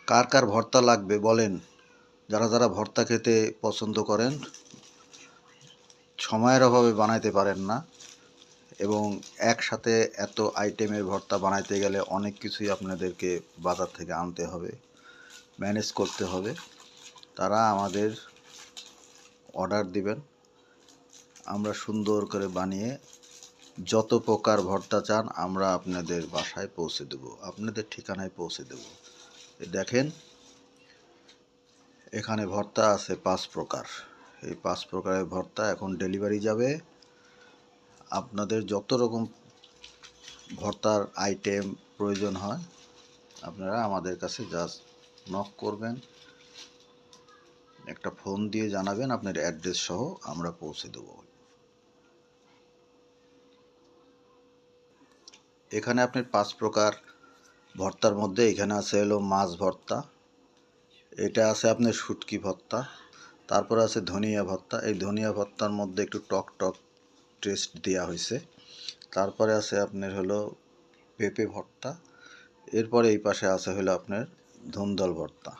কার কার ভর্তা লাগবে বলেন। যারা যারা ভর্তা খেতে পছন্দ করেন, সময়ের অভাবে বানাইতে পারেন না এবং একসাথে এত আইটেমের ভর্তা বানাইতে গেলে অনেক কিছুই আপনাদেরকে বাজার থেকে আনতে হবে, ম্যানেজ করতে হবে, তারা আমাদের অর্ডার দিবেন। আমরা সুন্দর করে বানিয়ে যত প্রকার ভর্তা চান আমরা আপনাদের বাসায় পৌঁছে দেব, আপনাদের ঠিকানায় পৌঁছে দেব। দেখেন এখানে ভর্তা আছে 5 প্রকার। এই 5 প্রকারের ভর্তা এখন ডেলিভারি যাবে। আপনাদের যত রকম ভর্তার আইটেম প্রয়োজন হয় আপনারা আমাদের কাছে জাস্ট নক করবেন, একটা ফোন দিয়ে জানাবেন আপনার অ্যাড্রেস সহ, আমরা পৌঁছে দেব। এখানে আপনার 5 প্রকার ভর্তার মধ্যে এখানে আছে হলো মাছ ভর্তা, এটা আছে আপনার শুটকি ভর্তা, তারপর আছে ধনিয়া ভর্তা। এই ধনিয়া ভর্তার মধ্যে একটু টক টক টেস্ট দেওয়া হয়েছে। তারপরে আছে আপনার হলো পেঁপে ভর্তা। এরপরে এই পাশে আছে হলো আপনার ধুন্দল ভর্তা।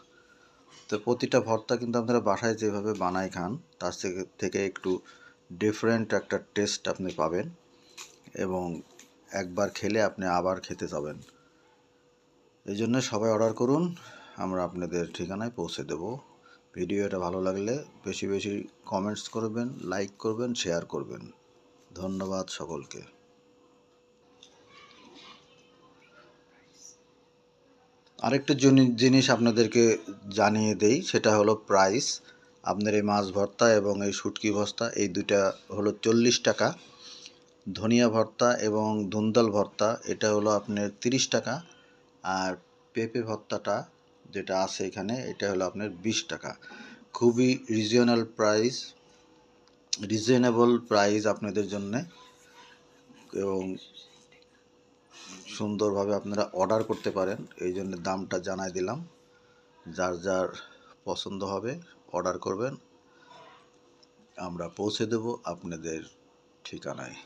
তো প্রতিটা ভর্তা কিন্তু আপনারা বাসায় যেভাবে বানায় খান তার থেকে একটু ডিফারেন্ট একটা টেস্ট আপনি পাবেন এবং একবার খেলে আপনি আবার খেতে যাবেন। এই জন্য সবাই অর্ডার করুন, আমরা আপনাদের ঠিকানায় পৌঁছে দেব। ভিডিওটা ভালো লাগলে বেশি বেশি কমেন্টস করবেন, লাইক করবেন, শেয়ার করবেন। ধন্যবাদ সকলকে। আরেকটা জিনিস আপনাদেরকে জানিয়ে দেই, সেটা হলো প্রাইস। আপনার এই মাছ ভর্তা এবং এই শুটকি ভর্তা এই দুইটা হলো 40 টাকা। ধনিয়া ভর্তা এবং ধুন্দল ভর্তা এটা হলো আপনার 30 টাকা। আর পেঁপে ভর্তাটা যেটা আছে এখানে এটা হলো আপনার 20 টাকা। খুবই রিজনেবল প্রাইস আপনাদের জন্যে এবং সুন্দরভাবে আপনারা অর্ডার করতে পারেন, এই জন্য দামটা জানাই দিলাম। যার যার পছন্দ হবে অর্ডার করবেন, আমরা পৌঁছে দেব আপনাদের ঠিকানায়।